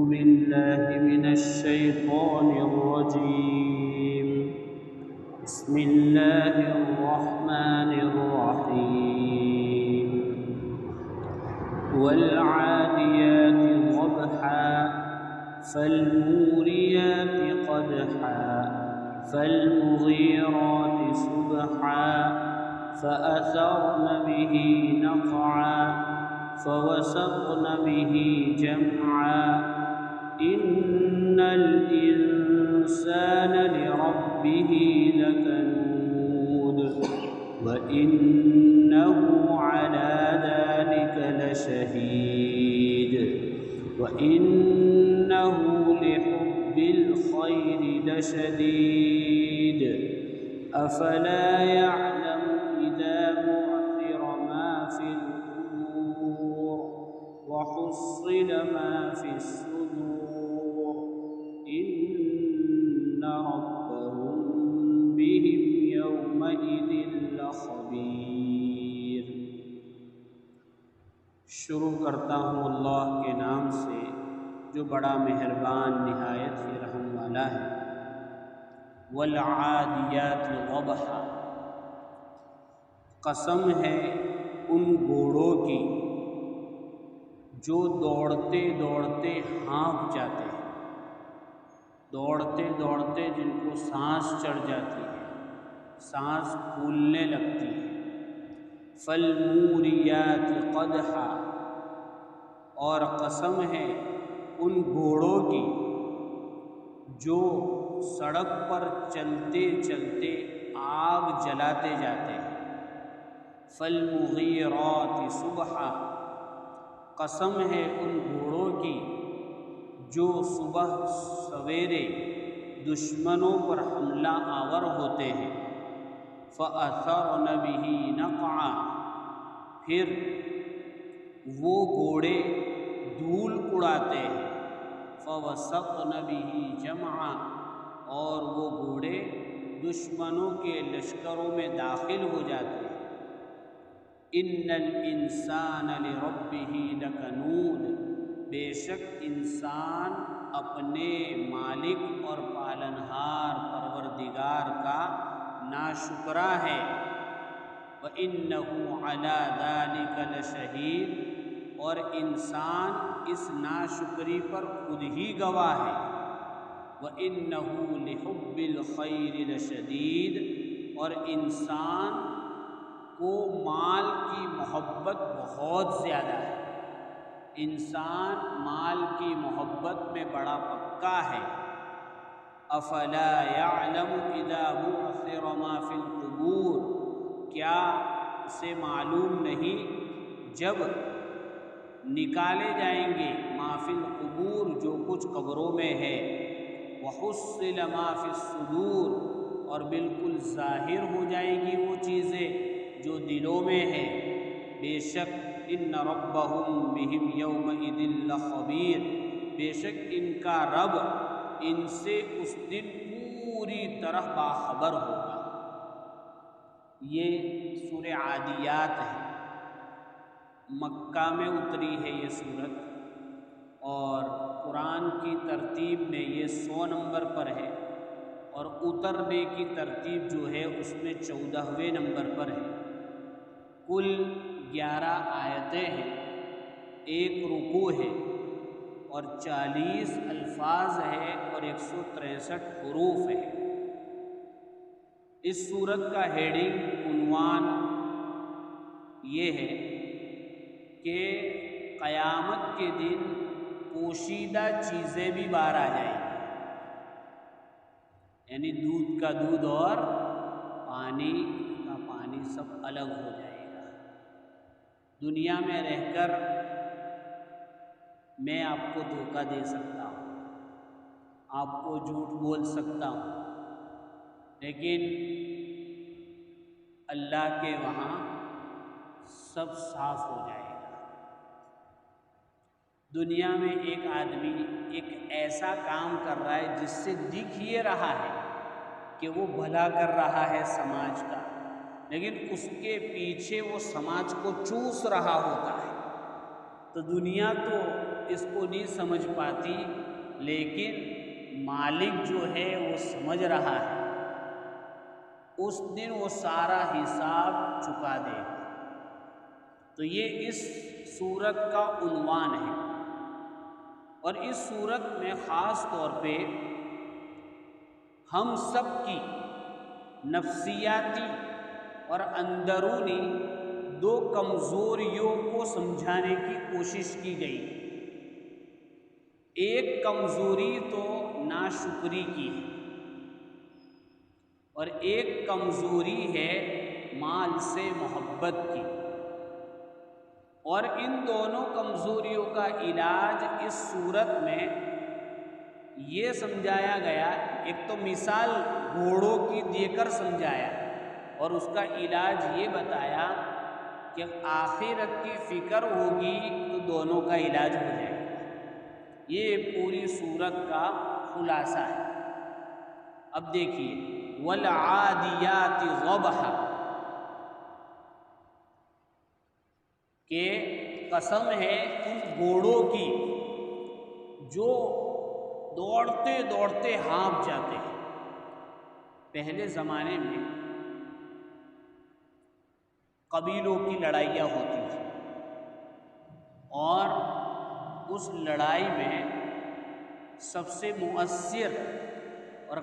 بالله من الشيطان الرجيم. بسم الله الرحمن الرحيم. والعاديات ضبحا فالموريات قدحا فالمغيرات صبحا فأثرن به نقعا فوسطن به جمعا إن الإنسان لربه لكنود وإنه على ذلك لشهيد وإنه لحب الخير لشديد أفلا يعلم إذا بعثر ما في القبور وحصل ما في الصدور إن ربهم بهم يومئذ لخبير. شروع کرتا ہوں اللہ کے نام سے جو بڑا مہربان نہایت ہی رحم والا ہے. والعادیات ضبحا، قسم ہے ان گھوڑوں کی جو دوڑتے دوڑتے ہانپ جاتے ہیں، دوڑتے دوڑتے جن کو سانس چڑھ جاتی ہے، سانس پھولنے لگتی ہے. فالموریات قدحا، اور قسم ہے ان گھوڑوں کی جو سڑک پر چلتے چلتے آگ جلاتے جاتے ہیں. فالمغیرات صبحا، قسم ہے ان گھوڑوں کی جو صبح سویرے دشمنوں پر حملہ آور ہوتے ہیں. فأثرن به نقعا، پھر وہ گھوڑے دھول اڑاتے ہیں. فوسطن به جمعا، اور وہ گھوڑے دشمنوں کے لشکروں میں داخل ہو جاتے ہیں. ان الانسان لربه لکنود، بے شک انسان اپنے مالک اور پالنہار پروردگار کا ناشکرا ہے. وَإِنَّهُ عَلَى ذَلِكَ لَشَهِيدٌ، اور انسان اس ناشکری پر خود ہی گواہ ہے. وَإِنَّهُ لِحُبِّ الْخَيْرِ لَشَدِيدٌ، اور انسان کو مال کی محبت بہت زیادہ ہے. انسان مال کی محبت میں بڑا پکا ہے. افلا يعلم اذا بعثر ما في القبور، کیا اسے معلوم نہیں جب نکالے جائیں گے ما فی القبور، جو کچھ قبروں میں ہے. وحصل ما فی الصدور، اور بالکل ظاہر ہو جائیں گی وہ چیزیں جو دلوں میں ہے. بے شک ان ربهم بهم یومئذ لخبیر، بے شک ان کا رب ان سے اس دن پوری طرح باخبر ہوگا. یہ سورہ عادیات ہے، مکہ میں اتری ہے یہ سورت، اور قرآن کی ترتیب میں یہ 100 نمبر پر ہے، اور اترنے کی ترتیب جو ہے اس میں 14ویں نمبر پر ہے. کل 11 آیتیں ہیں، ایک رکوع ہے، اور 40 الفاظ ہے، اور 163 حروف ہے. اس سورت کا ہیڈنگ، عنوان یہ ہے کہ قیامت کے دن پوشیدہ چیزیں بھی باہر آ جائیں گی، یعنی دودھ کا دودھ اور پانی کا پانی سب الگ ہو جائے گا. دنیا میں رہ کر میں آپ کو دھوکہ دے سکتا ہوں، آپ کو جھوٹ بول سکتا ہوں، لیکن اللہ کے وہاں سب صاف ہو جائے گا. دنیا میں ایک آدمی ایک ایسا کام کر رہا ہے جس سے دکھ یہ رہا ہے کہ وہ بھلا کر رہا ہے سماج کا، لیکن اس کے پیچھے وہ سماج کو چوس رہا ہوتا ہے. تو دنیا تو اس کو نہیں سمجھ پاتی، لیکن مالک جو ہے وہ سمجھ رہا ہے، اس دن وہ سارا حساب چکا دے گا۔ تو یہ اس سورت کا عنوان ہے، اور اس سورت میں خاص طور پہ ہم سب کی نفسیاتی اور اندرونی دو کمزوریوں کو سمجھانے کی کوشش کی گئی۔ ایک کمزوری تو ناشکری کی ہے، اور ایک کمزوری ہے مال سے محبت کی، اور ان دونوں کمزوریوں کا علاج اس صورت میں یہ سمجھایا گیا۔ ایک تو مثال گھوڑوں کی دے کر سمجھایا، اور اس کا علاج یہ بتایا کہ آخرت کی فکر ہوگی تو دونوں کا علاج ہو جائے گا۔ یہ پوری صورت کا خلاصہ ہے۔ اب دیکھیے، وَالْعَادِيَاتِ ضَبْحًا، کہ قسم ہے ان گھوڑوں کی جو دوڑتے دوڑتے ہانپ جاتے ہیں۔ پہلے زمانے میں قبیلوں کی لڑائیاں ہوتی تھیں، اور اس لڑائی میں سب سے مؤثر اور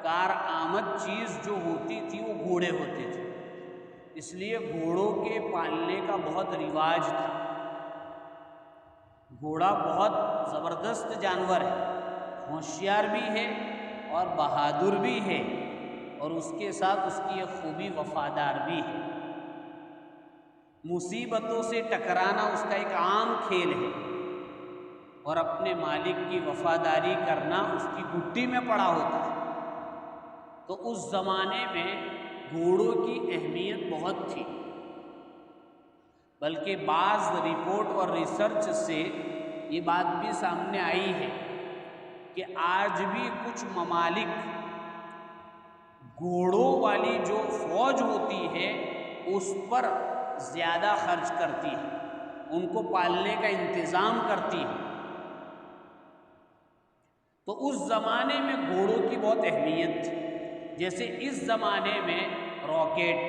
کارآمد چیز جو ہوتی تھی وہ گھوڑے ہوتے تھے۔ اس لیے گھوڑوں کے پالنے کا بہت رواج تھا۔ گھوڑا بہت زبردست جانور ہے، ہوشیار بھی ہے اور بہادر بھی ہے، اور اس کے ساتھ اس کی ایک خوبی وفادار بھی ہے۔ مصیبتوں سے ٹکرانا اس کا ایک عام کھیل ہے، اور اپنے مالک کی وفاداری کرنا اس کی گھٹی میں پڑا ہوتا ہے۔ تو اس زمانے میں گھوڑوں کی اہمیت بہت تھی، بلکہ بعض رپورٹ اور ریسرچ سے یہ بات بھی سامنے آئی ہے کہ آج بھی کچھ ممالک گھوڑوں والی جو فوج ہوتی ہے اس پر زیادہ خرچ کرتی ہے، ان کو پالنے کا انتظام کرتی ہے۔ تو اس زمانے میں گھوڑوں کی بہت اہمیت تھی۔ جیسے اس زمانے میں راکٹ،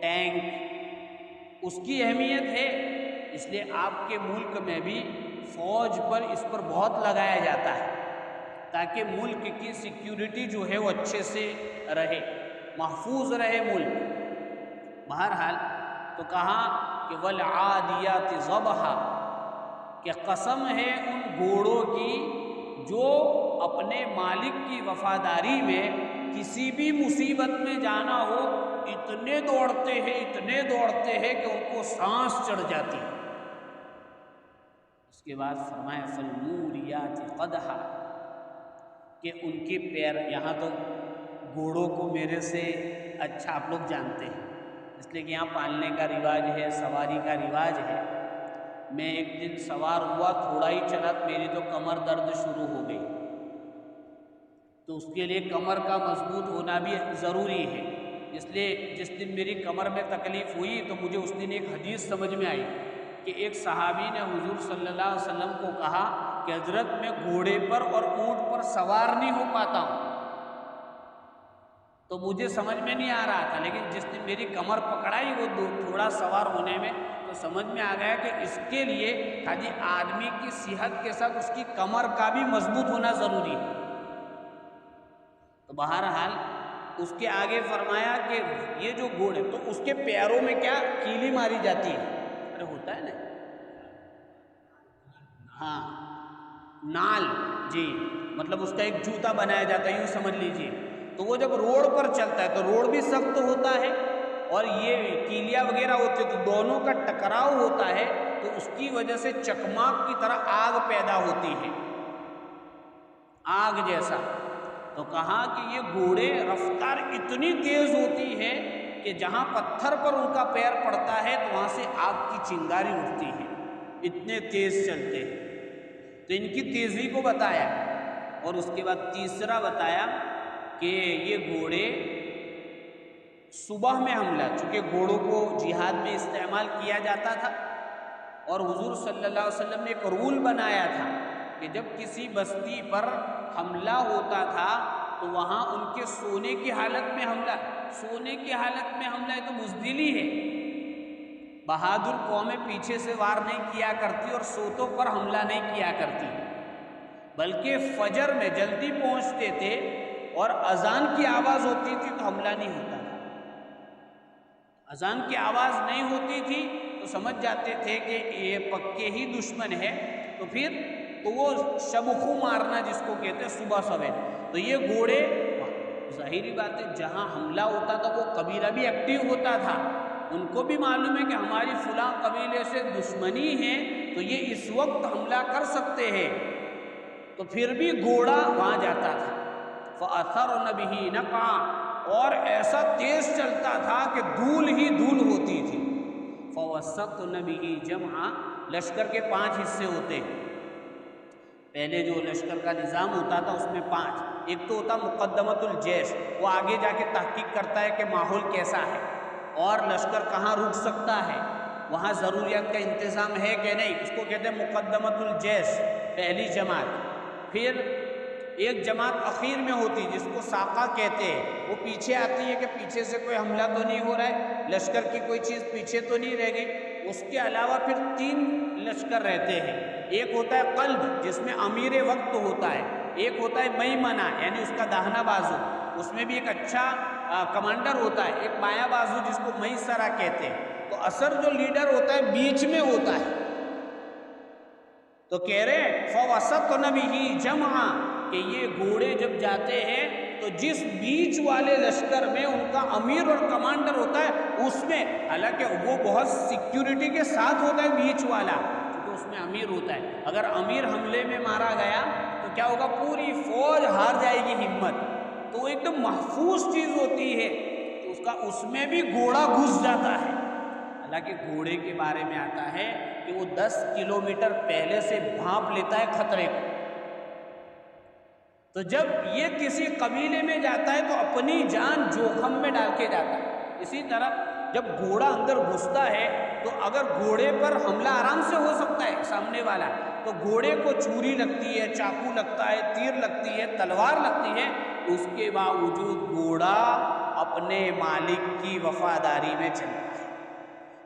ٹینک، اس کی اہمیت ہے، اس لیے آپ کے ملک میں بھی فوج پر اس پر بہت لگایا جاتا ہے، تاکہ ملک کی سیکیورٹی جو ہے وہ اچھے سے رہے، محفوظ رہے ملک۔ بہرحال تو کہا کہ وَالْعَادِيَاتِ ضَبْحًا، کہ قسم ہے ان گھوڑوں کی جو اپنے مالک کی وفاداری میں کسی بھی مصیبت میں جانا ہو اتنے دوڑتے ہیں کہ ان کو سانس چڑھ جاتی ہے۔ اس کے بعد فرمایا فَالْمُورِيَاتِ قَدْحًا، کہ ان کے پیر، یہاں تو گھوڑوں کو میرے سے اچھا آپ لوگ جانتے ہیں، اس لیے کہ یہاں پالنے کا رواج ہے، سواری کا رواج ہے۔ میں ایک دن سوار ہوا، تھوڑا ہی چلا، میری تو کمر درد شروع ہو گئی۔ تو اس کے لیے کمر کا مضبوط ہونا بھی ضروری ہے۔ اس لیے جس دن میری کمر میں تکلیف ہوئی تو مجھے اس دن ایک حدیث سمجھ میں آئی کہ ایک صحابی نے حضور صلی اللہ علیہ وسلم کو کہا کہ حضرت میں گھوڑے پر اور اونٹ پر سوار نہیں ہو پاتا ہوں۔ تو مجھے سمجھ میں نہیں آ رہا تھا، لیکن جس دن میری کمر پکڑائی وہ تھوڑا سوار ہونے میں، تو سمجھ میں آ گیا کہ اس کے لیے حاجی آدمی کی صحت کے ساتھ اس کی کمر کا بھی مضبوط ہونا ضروری ہے۔ تو بہرحال اس کے آگے فرمایا کہ یہ جو گھوڑے، تو اس کے پیروں میں کیا کیلی ماری جاتی ہے، ارے ہوتا ہے نا، ہاں نال، جی، مطلب اس کا ایک جوتا بنایا جاتا ہے، یوں سمجھ لیجئے۔ تو وہ جب روڈ پر چلتا ہے تو روڈ بھی سخت ہوتا ہے، اور یہ کیلیاں وغیرہ ہوتے تو دونوں کا ٹکراؤ ہوتا ہے، تو اس کی وجہ سے چکماک کی طرح آگ پیدا ہوتی ہے، آگ جیسا۔ تو کہا کہ یہ گھوڑے رفتار اتنی تیز ہوتی ہے کہ جہاں پتھر پر ان کا پیر پڑتا ہے تو وہاں سے آگ کی چنگاری اٹھتی ہے، اتنے تیز چلتے ہیں۔ تو ان کی تیزی کو بتایا، اور اس کے بعد تیسرا بتایا کہ یہ گھوڑے صبح میں حملہ، چونکہ گھوڑوں کو جہاد میں استعمال کیا جاتا تھا، اور حضور صلی اللہ علیہ وسلم نے ایک رول بنایا تھا کہ جب کسی بستی پر حملہ ہوتا تھا تو وہاں ان کے سونے کی حالت میں حملہ یہ تو بزدلی ہے. بہادر قومیں پیچھے سے وار نہیں کیا کرتی اور سوتوں پر حملہ نہیں کیا کرتی، بلکہ فجر میں جلدی پہنچتے تھے اور اذان کی آواز ہوتی تھی تو حملہ نہیں ہوتا تھا. اذان کی آواز نہیں ہوتی تھی تو سمجھ جاتے تھے کہ یہ پکے ہی دشمن ہے، تو وہ شبخو مارنا جس کو کہتے ہیں صبح سویرے. تو یہ گھوڑے، ظاہری بات ہے جہاں حملہ ہوتا تھا وہ قبیلہ بھی ایکٹیو ہوتا تھا، ان کو بھی معلوم ہے کہ ہماری فلاں قبیلے سے دشمنی ہے تو یہ اس وقت حملہ کر سکتے ہیں، تو پھر بھی گھوڑا وہاں جاتا تھا. فَأَثَرْنَ بِهِ نَقْعًا، اور ایسا تیز چلتا تھا کہ دھول ہی دھول ہوتی تھی. فَوَسَّطْنَ بِهِ جَمْعًا، لشکر کے 5 حصے ہوتے ہیں. پہلے جو لشکر کا نظام ہوتا تھا اس میں 5، ایک تو ہوتا مقدمۃ الجیش، وہ آگے جا کے تحقیق کرتا ہے کہ ماحول کیسا ہے اور لشکر کہاں رک سکتا ہے، وہاں ضروریات کا انتظام ہے کہ نہیں، اس کو کہتے ہیں مقدمۃ الجیش، پہلی جماعت. پھر ایک جماعت اخیر میں ہوتی جس کو ساقہ کہتے ہیں، وہ پیچھے آتی ہے کہ پیچھے سے کوئی حملہ تو نہیں ہو رہا ہے، لشکر کی کوئی چیز پیچھے تو نہیں رہ گئی. اس کے علاوہ پھر 3 لشکر رہتے ہیں. ایک ہوتا ہے قلب جس میں امیر وقت ہوتا ہے، ایک ہوتا ہے میمنہ یعنی اس کا داہنا بازو، اس میں بھی ایک اچھا کمانڈر ہوتا ہے، ایک بایاں بازو جس کو میسرہ کہتے ہیں. تو اثر جو لیڈر ہوتا ہے بیچ میں ہوتا ہے. تو کہہ رہے فَوَسَطْنَ بِهِ جَمْعًا کہ یہ گھوڑے جب جاتے ہیں تو جس بیچ والے لشکر میں ان کا امیر اور کمانڈر ہوتا ہے اس میں، حالانکہ وہ بہت سیکیورٹی کے ساتھ ہوتا ہے بیچ والا، کیونکہ اس میں امیر ہوتا ہے. اگر امیر حملے میں مارا گیا تو کیا ہوگا، پوری فوج ہار جائے گی ہمت. تو وہ ایک دم محفوظ چیز ہوتی ہے، تو اس میں بھی گھوڑا گھس جاتا ہے. حالانکہ گھوڑے کے بارے میں آتا ہے کہ وہ 10 کلومیٹر پہلے سے بھانپ لیتا ہے خطرے کو. تو جب یہ کسی قبیلے میں جاتا ہے تو اپنی جان جوخم میں ڈال کے جاتا ہے. اسی طرح جب گھوڑا اندر گھستا ہے تو اگر گھوڑے پر حملہ آرام سے ہو سکتا ہے سامنے والا، تو گھوڑے کو چھری لگتی ہے، چاقو لگتا ہے، تیر لگتی ہے، تلوار لگتی ہے، اس کے باوجود گھوڑا اپنے مالک کی وفاداری میں چلتا ہے.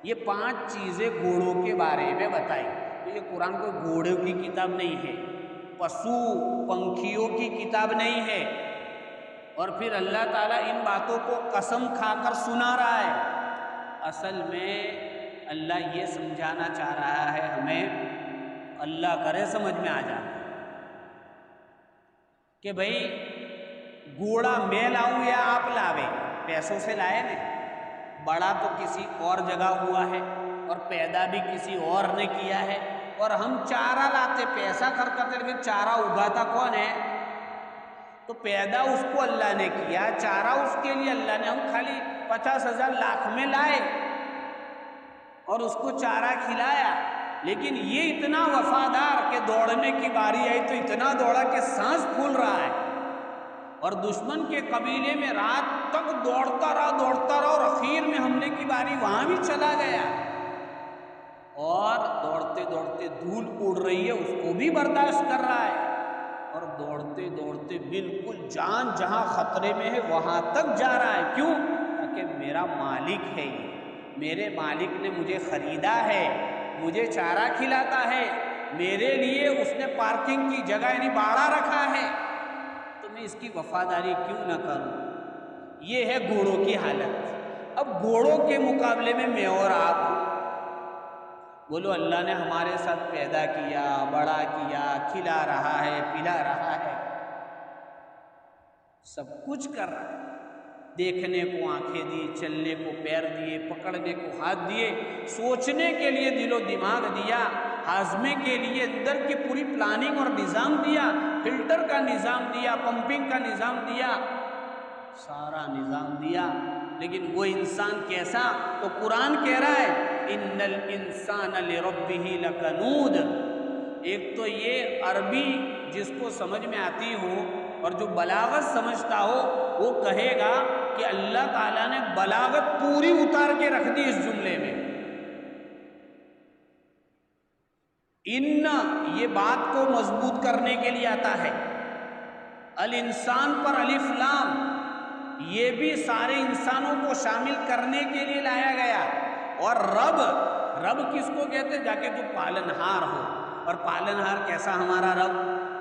یہ 5 چیزیں گھوڑوں کے بارے میں بتائی. تو یہ قرآن کوئی گھوڑوں کی کتاب نہیں ہے، پشو پنکھیوں کی کتاب نہیں ہے. اور پھر اللہ تعالیٰ ان باتوں کو قسم کھا کر سنا رہا ہے. اصل میں اللہ یہ سمجھانا چاہ رہا ہے ہمیں، اللہ کرے سمجھ میں آ جائے کہ بھئی گھوڑا میں لاؤں یا آپ لاوے، پیسوں سے لائے نا، بڑا تو کسی اور جگہ ہوا ہے اور پیدا بھی کسی اور نے کیا ہے، اور ہم چارہ لاتے، پیسہ خرچ کرتے، لیکن چارہ اگاتا کون ہے؟ تو پیدا اس کو اللہ نے کیا، چارہ اس کے لیے اللہ نے، ہم خالی 50,000 لاکھ میں لائے اور اس کو چارہ کھلایا. لیکن یہ اتنا وفادار کہ دوڑنے کی باری آئی تو اتنا دوڑا کہ سانس پھول رہا ہے، اور دشمن کے قبیلے میں رات تک دوڑتا رہا اور اخیر میں حملے کی باری وہاں بھی چلا گیا، اور دوڑتے دوڑتے دھول اڑ رہی ہے اس کو بھی برداشت کر رہا ہے، اور دوڑتے دوڑتے بالکل جان جہاں خطرے میں ہے وہاں تک جا رہا ہے. کیوں؟ تاکہ میرا مالک ہے، یہ میرے مالک نے مجھے خریدا ہے، مجھے چارہ کھلاتا ہے، میرے لیے اس نے پارکنگ کی جگہ یعنی باڑا رکھا ہے، تو میں اس کی وفاداری کیوں نہ کروں. یہ ہے گھوڑوں کی حالت. اب گھوڑوں کے مقابلے میں اور آپ بولو اللہ نے ہمارے ساتھ پیدا کیا، بڑا کیا، کھلا رہا ہے، پلا رہا ہے، سب کچھ کر رہا ہے، دیکھنے کو آنکھیں دی، چلنے کو پیر دیے، پکڑنے کو ہاتھ دیے، سوچنے کے لیے دل و دماغ دیا، ہاضمے کے لیے اندر کی پوری پلاننگ اور نظام دیا، فلٹر کا نظام دیا، پمپنگ کا نظام دیا، سارا نظام دیا. لیکن وہ انسان کیسا؟ تو قرآن کہہ رہا ہے ان الانسان لربہ لکنود. ایک تو یہ عربی جس کو سمجھ میں آتی ہو اور جو بلاغت سمجھتا ہو وہ کہے گا کہ اللہ تعالیٰ نے بلاغت پوری اتار کے رکھ دی اس جملے میں. ان یہ بات کو مضبوط کرنے کے لیے آتا ہے، الانسان پر الف لام یہ بھی سارے انسانوں کو شامل کرنے کے لیے لایا گیا، اور رب کس کو کہتے ہیں؟ جا کے جو پالنہار ہو، اور پالنہار کیسا ہمارا رب؟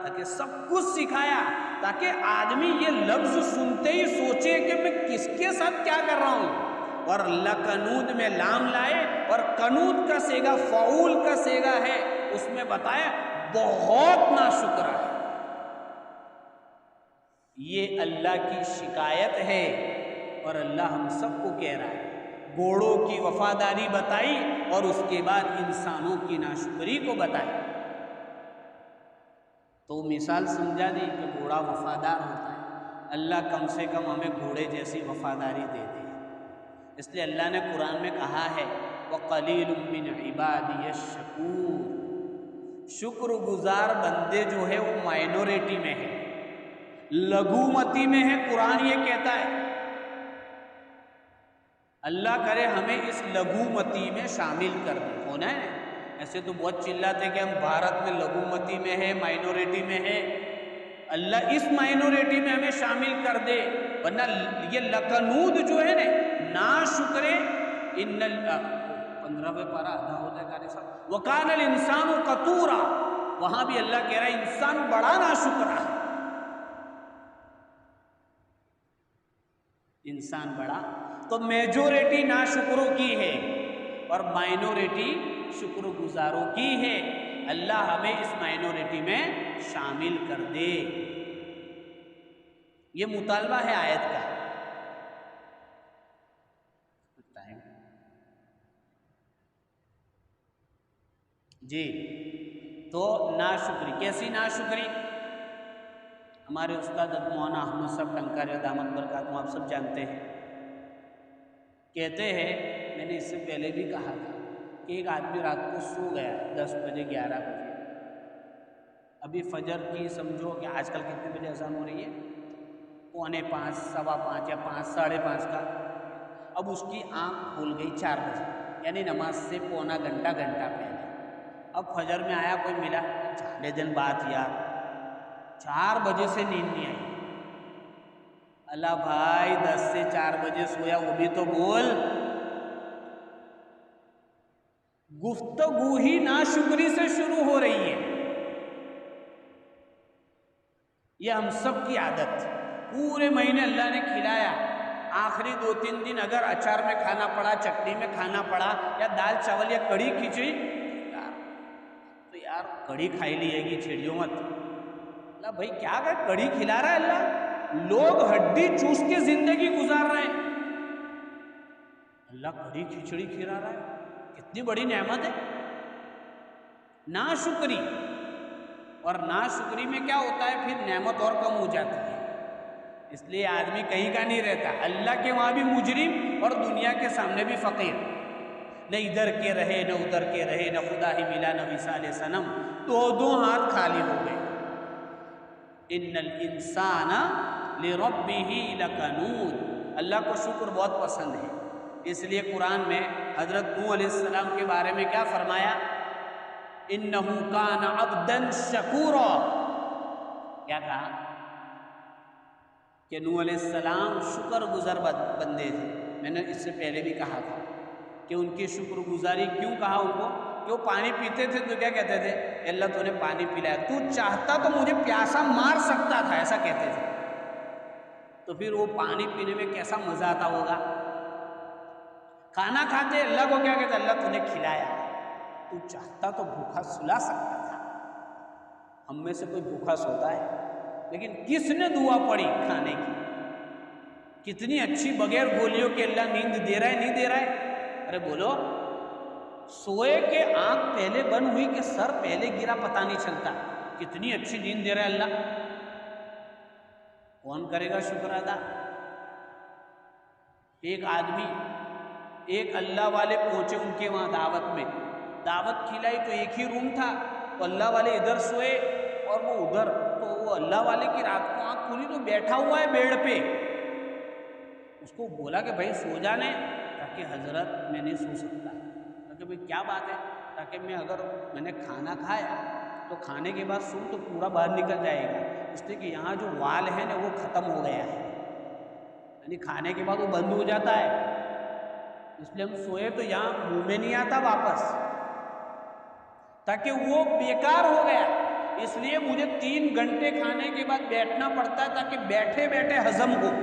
تاکہ سب کچھ سکھایا، تاکہ آدمی یہ لفظ سنتے ہی سوچے کہ میں کس کے ساتھ کیا کر رہا ہوں۔ اور لکنود میں لام لائے، اور کنود کا سیگا فعول کا سیگا ہے، اس میں بتایا بہت ناشکرا ہے۔ یہ اللہ کی شکایت ہے، اور اللہ ہم سب کو کہہ رہا ہے۔ گھوڑوں کی وفاداری بتائی، اور اس کے بعد انسانوں کی ناشکری کو بتائی، تو مثال سمجھا دی کہ گھوڑا وفادار ہوتا ہے، اللہ کم سے کم ہمیں گھوڑے جیسی وفاداری دے دے۔ اس لیے اللہ نے قرآن میں کہا ہے وَقَلِيلٌ مِّنْ عِبَادِيَ الشَّكُورُ، شکر گزار بندے جو ہے وہ مائنورٹی میں ہے، لگومتی میں ہے۔ قرآن یہ کہتا ہے، اللہ کرے ہمیں اس لگومتی میں شامل کر دے۔ ہونا ہے، ایسے تو بہت چلاتے کہ ہم بھارت میں لگومتی میں ہے، مائنورٹی میں ہے۔ اللہ اس مائنورٹی میں ہمیں شامل کر دے، ورنہ یہ لکنود جو ہے نا شکرے، 15ویں پارہ آدھا ہوتا ہے قاری صاحب، وَكَانَ الْإِنسَانُ قَتُورًا، وہاں بھی اللہ کہہ رہا ہے انسان بڑا ناشکرا ہے، انسان بڑا۔ تو میجورٹی ناشکروں کی ہے اور مائنورٹی شکر گزاروں کی ہے۔ اللہ ہمیں اس مائنورٹی میں شامل کر دے، یہ مطالبہ ہے آیت کا۔ جی، تو ناشکری کیسی ناشکری؟ ہمارے استاد مولانا احمد صاحب ٹنکاری دامت برکاتہم آپ سب جانتے ہیں، کہتے ہیں، میں نے اس سے پہلے بھی کہا تھا کہ ایک آدمی رات کو سو گیا 10 بجے 11 بجے، ابھی فجر کی سمجھو کہ آج کل کتنے بجے اذان ہو رہی ہے، 4:45 5:15 یا 5 ساڑھے 5 کا، اب اس کی آنکھ کھل گئی 4 بجے، یعنی نماز سے پونا گھنٹہ پہلے۔ اب فجر میں آیا، کوئی ملا، 4 دن بعد یار 4 بجے سے نیند نہیں آئی۔ اللہ بھائی 10 سے 4 بجے سویا، وہ بھی تو بول۔ گفتگو ہی ناشکری سے شروع ہو رہی ہے۔ یہ ہم سب کی عادت، پورے مہینے اللہ نے کھلایا، آخری 2-3 دن اگر اچار میں کھانا پڑا، چٹنی میں کھانا پڑا، یا دال چاول یا کڑی کھچڑی، تو یار کڑی کھائی لیے گی، چھیڑیوں مت۔ اللہ بھائی کیا کہ کڑی کھلا رہا ہے اللہ، لوگ ہڈی چوس کے زندگی گزار رہے ہیں، اللہ کڑی کھچڑی کھلا رہا ہے، کتنی بڑی نعمت ہے۔ ناشکری، اور ناشکری میں کیا ہوتا ہے پھر نعمت اور کم ہو جاتی ہے، اس لیے آدمی کہیں کا نہیں رہتا، اللہ کے وہاں بھی مجرم اور دنیا کے سامنے بھی فقیر، نہ ادھر کے رہے نہ ادھر کے رہے، نہ خدا ہی ملا نہ وصال صنم، دو ہاتھ خالی ہو گئے۔ ان الانسان لربہ لکنود، اللہ کو شکر بہت پسند ہے، اس لیے قرآن میں حضرت نوح علیہ السلام کے بارے میں کیا فرمایا؟ انہ کان عبدا شکورا، کیا کہا؟ کہ نوح علیہ السلام شکر گزار بندے تھے۔ میں نے اس سے پہلے بھی کہا تھا کہ ان کی شکر گزاری کیوں کہا ان کو، کہ وہ پانی پیتے تھے تو کیا کہتے تھے؟ اللہ تو نے پانی پلایا، تو چاہتا تو مجھے پیاسا مار سکتا تھا، ایسا کہتے تھے۔ تو پھر وہ پانی پینے میں کیسا مزہ آتا ہوگا۔ کھانا کھاتے اللہ کو کیا کہتے؟ اللہ تو نے کھلایا، تو چاہتا تو بھوکا سلا سکتا تھا۔ ہم میں سے کوئی بھوکا سوتا ہے؟ لیکن کس نے دعا پڑھی کھانے کی؟ کتنی اچھی بغیر گولیوں کے اللہ نیند دے رہا ہے، نہیں دے رہا ہے؟ ارے بولو، سوئے کے آنکھ پہلے بند ہوئی کہ سر پہلے گرا پتہ نہیں چلتا، کتنی اچھی نیند دے رہا ہے اللہ۔ کون کرے گا شکر ادا؟ ایک آدمی، ایک اللہ والے پہنچے ان کے وہاں دعوت میں، دعوت کھلائی تو ایک ہی روم تھا، تو اللہ والے ادھر سوئے اور وہ ادھر، تو وہ اللہ والے کی رات کو آنکھ کھلی تو بیٹھا ہوا ہے بیڈ پہ، اس کو بولا کہ بھائی سو جانے، تاکہ حضرت میں نہیں سو سکتا، کہ بھائی کیا بات ہے؟ تاکہ میں نے کھانا کھایا تو کھانے کے بعد سوں تو پورا باہر نکل جائے گا، اس لیے کہ یہاں جو وال ہے نا وہ ختم ہو گیا ہے، یعنی کھانے کے بعد وہ بند ہو جاتا ہے، اس لیے ہم سوئے تو یہاں منہ میں نہیں آتا واپس، تاکہ وہ بیکار ہو گیا، اس لیے مجھے 3 گھنٹے کھانے کے بعد بیٹھنا پڑتا ہے تاکہ بیٹھے بیٹھے ہضم ہو۔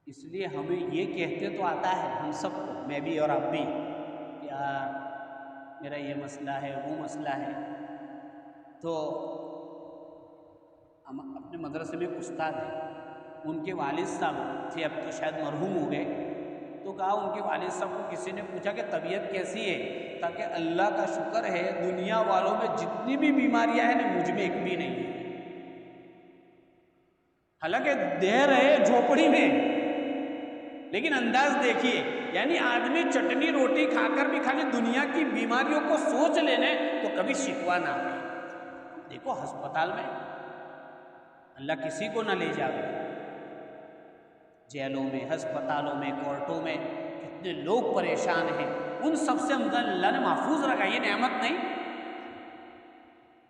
اس لیے ہمیں یہ کہتے تو آتا ہے ہم سب کو، میں بھی اور آپ بھی، یار میرا یہ مسئلہ ہے وہ مسئلہ ہے، تو ہم اپنے مدرسے میں ایک استاد ہیں، ان کے والد صاحب تھے، اب تو شاید مرحوم ہو گئے، تو کہا ان کے والد صاحب کو کسی نے پوچھا کہ طبیعت کیسی ہے، تاکہ اللہ کا شکر ہے دنیا والوں میں جتنی بھی بیماریاں ہیں نا مجھ میں ایک بھی نہیں ہے، حالانکہ دے رہے جھوپڑی میں، لیکن انداز دیکھیے، یعنی آدمی چٹنی روٹی کھا کر بھی خالی دنیا کی بیماریوں کو سوچ لینے تو کبھی شکوہ نہ آئے۔ دیکھو ہسپتال میں اللہ کسی کو نہ لے جاوے، جیلوں میں، ہسپتالوں میں، کورٹوں میں کتنے لوگ پریشان ہیں، ان سب سے ہم اللہ نے محفوظ رکھا، یہ نعمت نہیں؟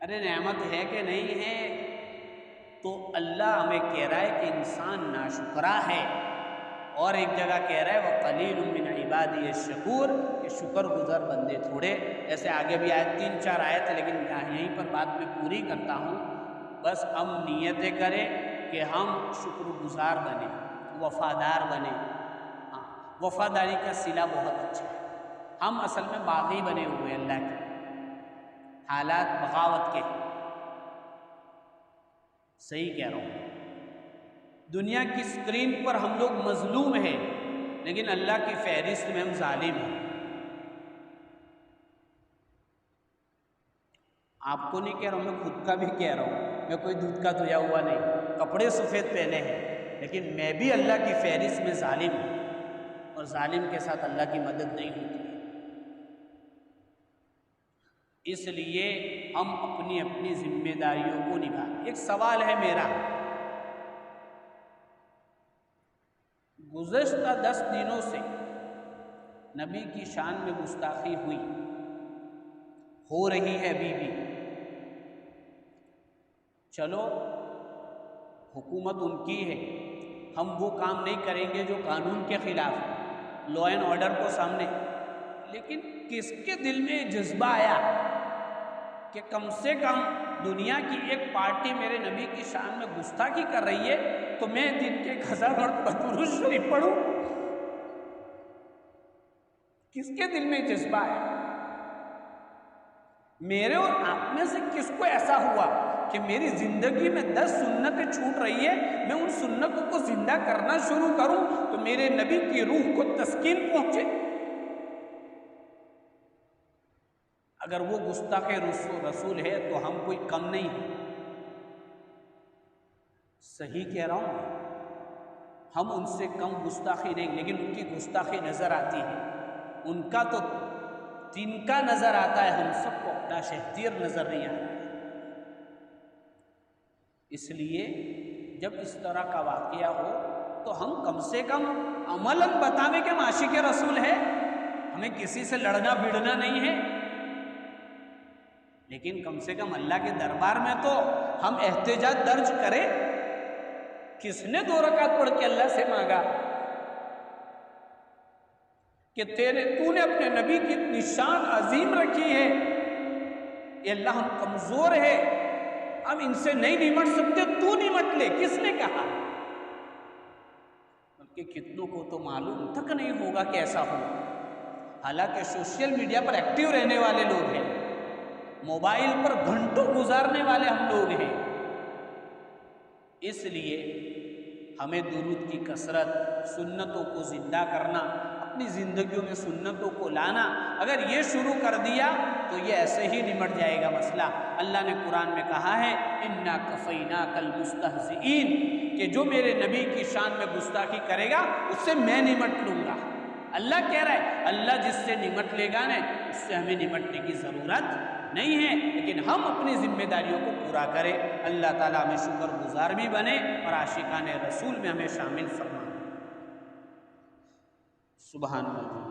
ارے نعمت ہے کہ نہیں ہے؟ تو اللہ ہمیں کہہ رہا ہے کہ انسان ناشکرا ہے، اور ایک جگہ کہہ رہا ہے وَقَلِيلٌ مِّنْ عِبَادِيَ الشَّكُورُ، کہ شکر گزار بندے تھوڑے، ایسے آگے بھی آیت 3-4 آیت ہے لیکن یہیں پر بات میں پوری کرتا ہوں، بس ہم نیتیں کریں کہ ہم شکر گزار بنیں، وفادار بنیں، ہاں وفاداری کا صلہ بہت اچھا ہے، ہم اصل میں باغی بنے ہوئے اللہ کے، حالات بغاوت کے، صحیح کہہ رہا ہوں، دنیا کی سکرین پر ہم لوگ مظلوم ہیں لیکن اللہ کی فہرست میں ہم ظالم ہیں۔ آپ کو نہیں کہہ رہا ہوں، میں خود کا بھی کہہ رہا ہوں، میں کوئی دودھ کا دھویا ہوا نہیں، کپڑے سفید پہنے ہیں لیکن میں بھی اللہ کی فہرست میں ظالم ہوں، اور ظالم کے ساتھ اللہ کی مدد نہیں ہوتی، اس لیے ہم اپنی اپنی ذمہ داریوں کو نبھائیں۔ ایک سوال ہے میرا، گزشتہ 10 دنوں سے نبی کی شان میں گستاخی ہوئی، ہو رہی ہے ابھی بھی، چلو حکومت ان کی ہے، ہم وہ کام نہیں کریں گے جو قانون کے خلاف ہے، لا اینڈ آرڈر کو سامنے، لیکن کس کے دل میں جذبہ آیا کہ کم سے کم دنیا کی ایک پارٹی میرے نبی کی شان میں گستاخی کر رہی ہے تو میں دن کے 1000 مرتبہ درود شریف پڑھوں؟ کس کے دل میں جذبہ ہے؟ میرے اور آپ میں سے کس کو ایسا ہوا کہ میری زندگی میں 10 سنتیں چھوٹ رہی ہے، میں ان سنتوں کو زندہ کرنا شروع کروں تو میرے نبی کی روح کو تسکین پہنچے؟ اگر وہ گستاخ رسول ہے تو ہم کوئی کم نہیں ہیں، صحیح کہہ رہا ہوں، ہم ان سے کم گستاخی نہیں، لیکن ان کی گستاخی نظر آتی ہے، ان کا تو تنکا نظر آتا ہے، ہم سب کو اپنا شہتیر نظر نہیں آتا۔ اس لیے جب اس طرح کا واقعہ ہو تو ہم کم سے کم عملاً بتاویں کہ ہم عاشق رسول ہے، ہمیں کسی سے لڑنا بھیڑنا نہیں ہے، لیکن کم سے کم اللہ کے دربار میں تو ہم احتجاج درج کریں۔ کس نے 2 رکعت پڑھ کے اللہ سے مانگا کہ تو نے اپنے نبی کی اتنی شان عظیم رکھی ہے، اے اللہ ہم کمزور ہیں، ہم ان سے نہیں نمٹ سکتے، تو نمٹ لے، کس نے کہا؟ بلکہ کتنوں کو تو معلوم تک نہیں ہوگا کہ ایسا ہو، حالانکہ سوشل میڈیا پر ایکٹیو رہنے والے لوگ ہیں، موبائل پر گھنٹوں گزارنے والے ہم لوگ ہیں، اس لیے ہمیں درود کی کثرت، سنتوں کو زندہ کرنا، اپنی زندگیوں میں سنتوں کو لانا، اگر یہ شروع کر دیا تو یہ ایسے ہی نمٹ جائے گا مسئلہ۔ اللہ نے قرآن میں کہا ہے اِنَّا كَفَيْنَاكَ الْمُسْتَهْزِئِينَ، کہ جو میرے نبی کی شان میں گستاخی کرے گا اس سے میں نمٹ لوں گا۔ اللہ کہہ رہا ہے اللہ جس سے نمٹ لے گا نا اس سے ہمیں نمٹنے کی ضرورت نہیں ہے، لیکن ہم اپنی ذمہ داریوں کو پورا کریں۔ اللہ تعالیٰ ہمیں شکر گزار بھی بنے اور عاشقان رسول میں ہمیں شامل فرمائے۔ سبحان اللہ۔